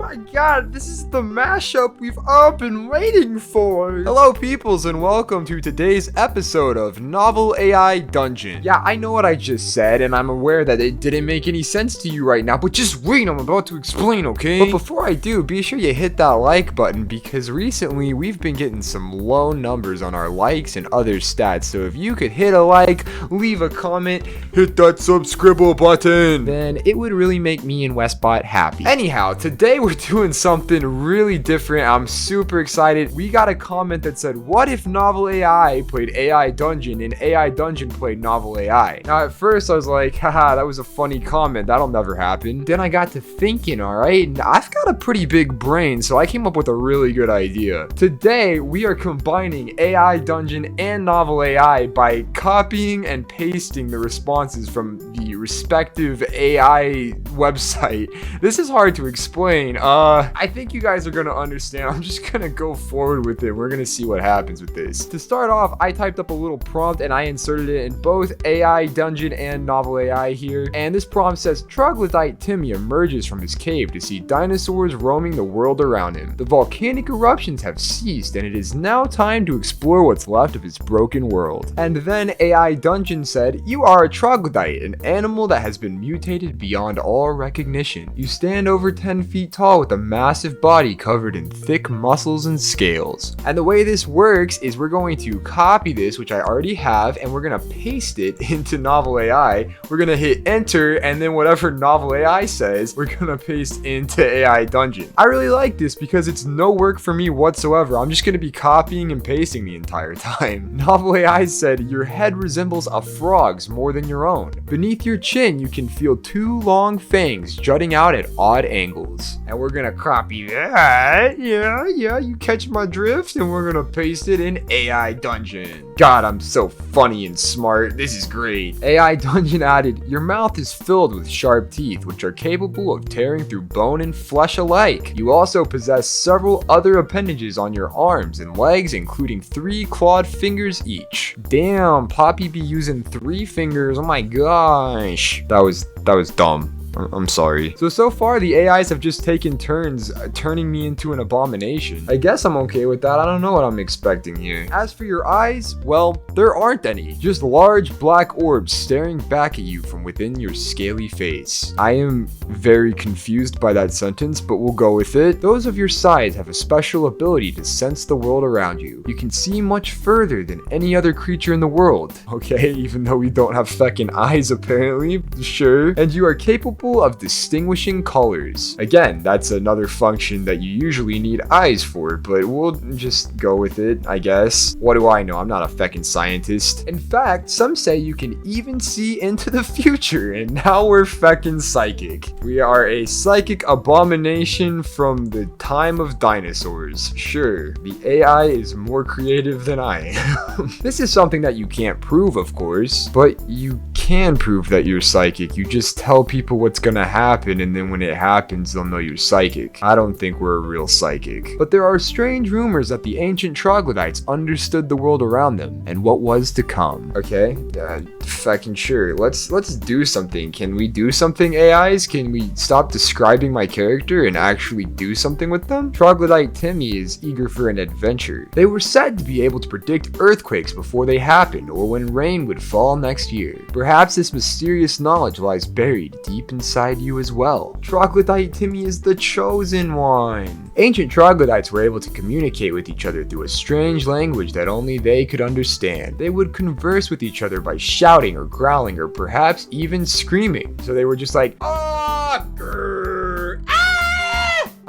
my god, this is the mashup we've all been waiting for. Hello peoples and welcome to today's episode of NovelAI Dungeon. Yeah, I know what I just said and I'm aware that it didn't make any sense to you right now, but just wait, I'm about to explain, okay? But before I do, be sure you hit that like button because recently we've been getting some low numbers on our likes and other stats, so if you could hit a like, leave a comment, hit that subscribe button, then it would really make me and Westbot happy. Anyhow, today we're doing something really different. I'm super excited. We got a comment that said, what if NovelAI played AI Dungeon and AI Dungeon played NovelAI? Now at first I was like, haha, that was a funny comment, that'll never happen. Then I got to thinking, alright, and I've got a pretty big brain, so I came up with a really good idea. Today we are combining AI Dungeon and NovelAI by copying and pasting the responses from the respective AI website. This is hard to explain. I think you guys are gonna understand. I'm just gonna go forward with it. We're gonna see what happens with this. To start off, I typed up a little prompt and I inserted it in both AI Dungeon and NovelAI here. And this prompt says, Troglodyte Timmy emerges from his cave to see dinosaurs roaming the world around him. The volcanic eruptions have ceased and it is now time to explore what's left of his broken world. And then AI Dungeon said, you are a troglodyte, an animal that has been mutated beyond all recognition. You stand over 10 feet tall with a massive body covered in thick muscles and scales. And the way this works is we're going to copy this, which I already have, and we're going to paste it into NovelAI. We're going to hit enter, and then whatever NovelAI says, we're going to paste into AI Dungeon. I really like this because it's no work for me whatsoever. I'm just going to be copying and pasting the entire time. NovelAI said, your head resembles a frog's more than your own. Beneath your chin, you can feel two long fangs jutting out at odd angles. And we're gonna copy that. Yeah, you catch my drift, and we're gonna paste it in AI Dungeon. God, I'm so funny and smart. This is great. AI Dungeon added, your mouth is filled with sharp teeth, which are capable of tearing through bone and flesh alike. You also possess several other appendages on your arms and legs, including 3 clawed fingers each. Damn, Poppy be using 3 fingers. Oh my gosh. That was dumb. I'm sorry. So far the AIs have just taken turns turning me into an abomination. I guess I'm okay with that. I don't know what I'm expecting here. As for your eyes, well, there aren't any. Just large black orbs staring back at you from within your scaly face. I am very confused by that sentence, but we'll go with it. Those of your size have a special ability to sense the world around you. You can see much further than any other creature in the world. Okay, even though we don't have feckin' eyes apparently, sure. And you are capable of distinguishing colors. Again, that's another function that you usually need eyes for, but we'll just go with it, I guess. What do I know? I'm not a feckin' scientist. In fact, some say you can even see into the future, and now we're feckin' psychic. We are a psychic abomination from the time of dinosaurs. Sure, the AI is more creative than I am. This is something that you can't prove, of course, but you can prove that you're psychic. You just tell people what's gonna happen, and then when it happens, they'll know you're psychic. I don't think we're a real psychic. But there are strange rumors that the ancient troglodytes understood the world around them and what was to come. Okay, fucking sure. Let's do something. Can we do something, AIs? Can we stop describing my character and actually do something with them? Troglodyte Timmy is eager for an adventure. They were said to be able to predict earthquakes before they happened or when rain would fall next year. Perhaps this mysterious knowledge lies buried deep inside you as well. Troglodyte Timmy is the chosen one. Ancient troglodytes were able to communicate with each other through a strange language that only they could understand. They would converse with each other by shouting or growling or perhaps even screaming. So they were just like, ah, grrr, ah!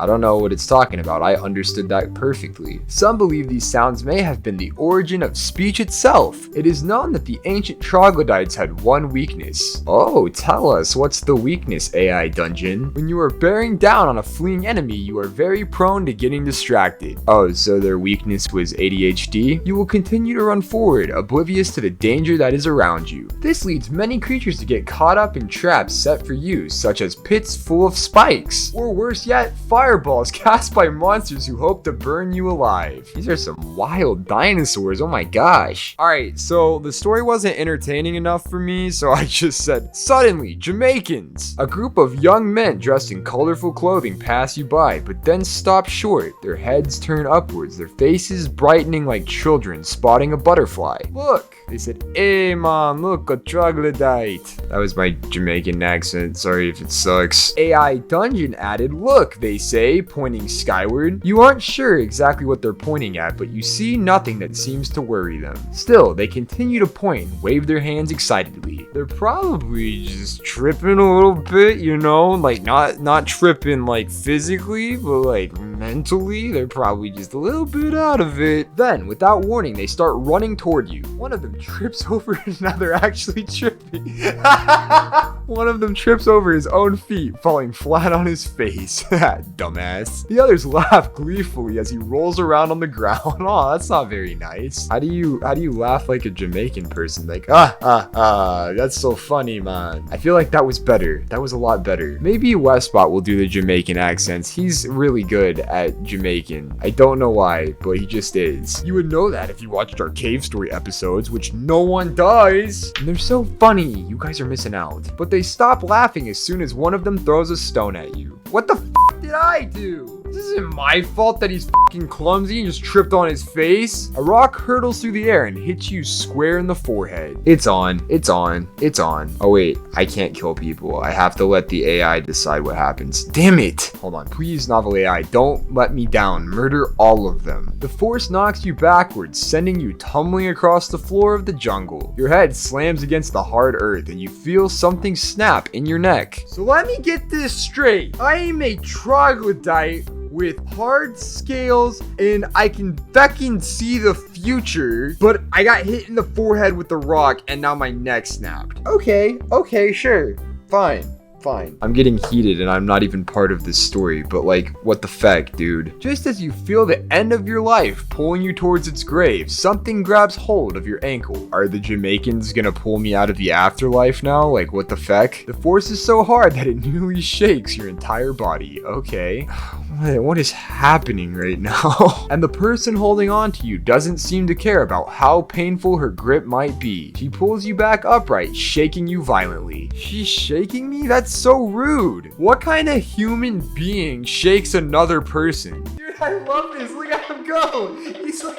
I don't know what it's talking about. I understood that perfectly. Some believe these sounds may have been the origin of speech itself. It is known that the ancient troglodytes had one weakness. Oh, tell us, what's the weakness, AI Dungeon? When you are bearing down on a fleeing enemy, you are very prone to getting distracted. Oh, so their weakness was ADHD? You will continue to run forward, oblivious to the danger that is around you. This leads many creatures to get caught up in traps set for you, such as pits full of spikes, or worse yet, fire fireballs cast by monsters who hope to burn you alive. These are some wild dinosaurs. Oh my gosh. Alright, so the story wasn't entertaining enough for me, so I just said, suddenly, Jamaicans. A group of young men dressed in colorful clothing pass you by, but then stop short. Their heads turn upwards, their faces brightening like children spotting a butterfly. Look, they said, hey man, look, a troglodyte. That was my Jamaican accent, sorry if it sucks. AI Dungeon added, look, they say, pointing skyward. You aren't sure exactly what they're pointing at, but you see nothing that seems to worry them. Still, they continue to point and wave their hands excitedly. They're probably just tripping a little bit, you know, like not tripping like physically, but like mentally, they're probably just a little bit out of it. Then, without warning, they start running toward you. One of them trips over, now they're actually tripping. One of them trips over his own feet, falling flat on his face. Dumbass. The others laugh gleefully as he rolls around on the ground. Oh, that's not very nice. How do you laugh like a Jamaican person? Like, that's so funny, man. I feel like that was better. That was a lot better. Maybe Westbot will do the Jamaican accents. He's really good at Jamaican. I don't know why, but he just is. You would know that if you watched our cave story episodes, which no one does. And they're so funny. You guys are missing out. But they stop laughing as soon as one of them throws a stone at you. What the f did I do? This isn't my fault that he's fucking clumsy and just tripped on his face. A rock hurtles through the air and hits you square in the forehead. It's on. It's on. It's on. Oh wait, I can't kill people. I have to let the AI decide what happens. Damn it. Hold on. Please, NovelAI, don't let me down. Murder all of them. The force knocks you backwards, sending you tumbling across the floor of the jungle. Your head slams against the hard earth and you feel something snap in your neck. So let me get this straight. I am a troglodyte with hard scales and I can fucking see the future, but I got hit in the forehead with the rock and now my neck snapped. Okay, sure, fine. I'm getting heated and I'm not even part of this story, but like, what the feck, dude? Just as you feel the end of your life pulling you towards its grave, something grabs hold of your ankle. Are the Jamaicans gonna pull me out of the afterlife now? Like, what the feck? The force is so hard that it nearly shakes your entire body. Okay. What is happening right now? And the person holding on to you doesn't seem to care about how painful her grip might be. She pulls you back upright, shaking you violently. She's shaking me? That's so rude. What kind of human being shakes another person? Dude, I love this. Look at him go. He's like,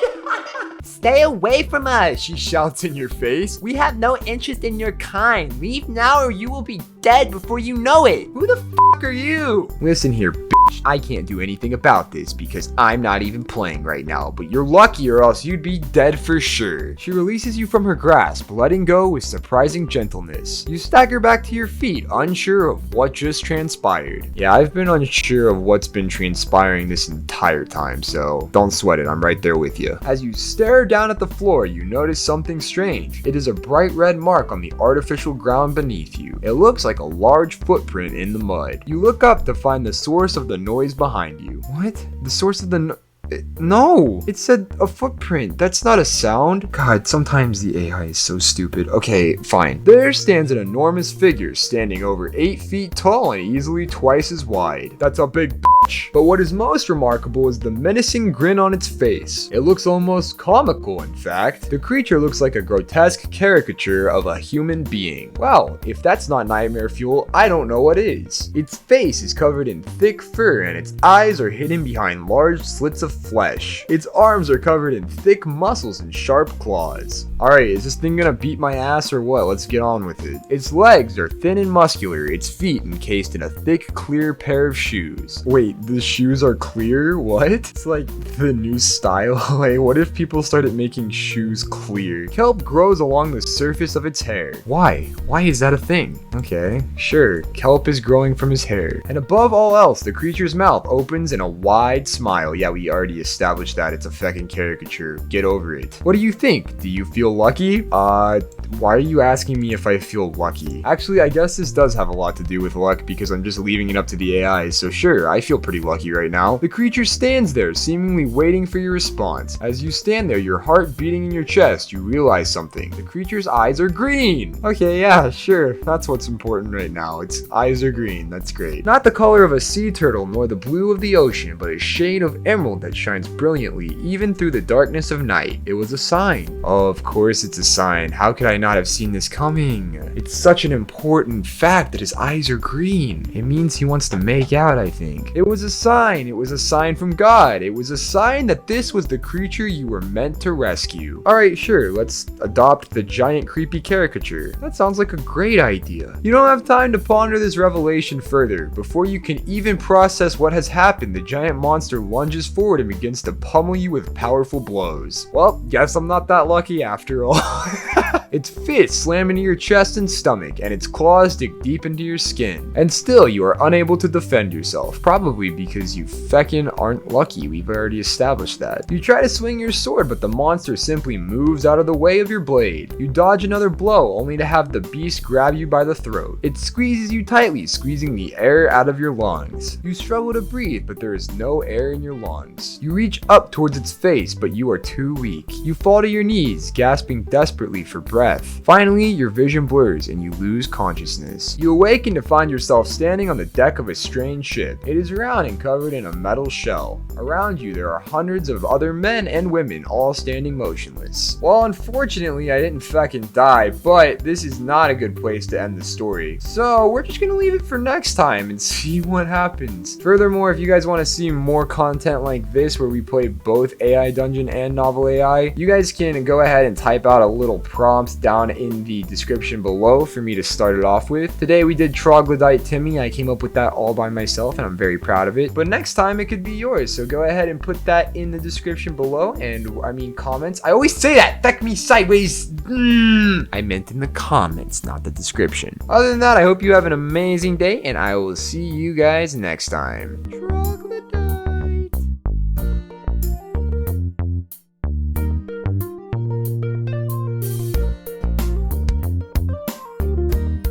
stay away from us. She shouts in your face. We have no interest in your kind. Leave now or you will be dead before you know it. Who the f are you? Listen here, bitch. I can't do anything about this because I'm not even playing right now, but you're lucky or else you'd be dead for sure. She releases you from her grasp, letting go with surprising gentleness. You stagger back to your feet, unsure of what just transpired. Yeah, I've been unsure of what's been transpiring this entire time, so don't sweat it, I'm right there with you. As you stare down at the floor, you notice something strange. It is a bright red mark on the artificial ground beneath you. It looks like a large footprint in the mud. You look up to find the source of the noise behind you. What? The source of the no, it said a footprint. That's not a sound. God, sometimes the AI is so stupid. Okay, fine. There stands an enormous figure standing over 8 feet tall and easily twice as wide. That's a big bitch. But what is most remarkable is the menacing grin on its face. It looks almost comical, in fact. The creature looks like a grotesque caricature of a human being. Well, if that's not nightmare fuel, I don't know what is. Its face is covered in thick fur and its eyes are hidden behind large slits of flesh. Its arms are covered in thick muscles and sharp claws. Alright, is this thing gonna beat my ass or what? Let's get on with it. Its legs are thin and muscular, its feet encased in a thick, clear pair of shoes. Wait, the shoes are clear? What? It's like the new style. Like, what if people started making shoes clear? Kelp grows along the surface of its hair. Why? Why is that a thing? Okay, sure, kelp is growing from his hair. And above all else, the creature's mouth opens in a wide smile. Yeah, we already established that it's a fucking caricature. Get over it. What do you think? Do you feel lucky? why are you asking me if I feel lucky? Actually, I guess this does have a lot to do with luck because I'm just leaving it up to the AI, so sure, I feel pretty lucky right now. The creature stands there, seemingly waiting for your response. As you stand there, your heart beating in your chest, you realize something. The creature's eyes are green. Okay, yeah, sure, that's what's important right now. Its eyes are green, that's great. Not the color of a sea turtle nor the blue of the ocean, but a shade of emerald that shines brilliantly even through the darkness of night. It was a sign. Oh, of course it's a sign. How could I not have seen this coming? It's such an important fact that his eyes are green. It means he wants to make out, I think. It was a sign. It was a sign from God. It was a sign that this was the creature you were meant to rescue. Alright, sure, let's adopt the giant creepy caricature. That sounds like a great idea. You don't have time to ponder this revelation further. Before you can even process what has happened, the giant monster lunges forward and begins to pummel you with powerful blows. Well, guess I'm not that lucky after all. Its fists slam into your chest and stomach, and its claws dig deep into your skin. And still, you are unable to defend yourself, probably because you feckin' aren't lucky. We've already established that. You try to swing your sword, but the monster simply moves out of the way of your blade. You dodge another blow, only to have the beast grab you by the throat. It squeezes you tightly, squeezing the air out of your lungs. You struggle to breathe, but there is no air in your lungs. You reach up towards its face, but you are too weak. You fall to your knees, gasping desperately for breath. Finally, your vision blurs and you lose consciousness. You awaken to find yourself standing on the deck of a strange ship. It is round and covered in a metal shell. Around you, there are hundreds of other men and women all standing motionless. Well, unfortunately, I didn't feckin' die, but this is not a good place to end the story. So we're just gonna leave it for next time and see what happens. Furthermore, if you guys want to see more content like this where we play both AI Dungeon and NovelAI, you guys can go ahead and type out a little prompt down in the description below for me to start it off with. Today we did Troglodyte Timmy. I came up with that all by myself and I'm very proud of it. But next time it could be yours. So go ahead and put that in the description below, and I mean comments. I always say that. Feck me sideways. I meant in the comments, not the description. Other than that, I hope you have an amazing day and I will see you guys next time.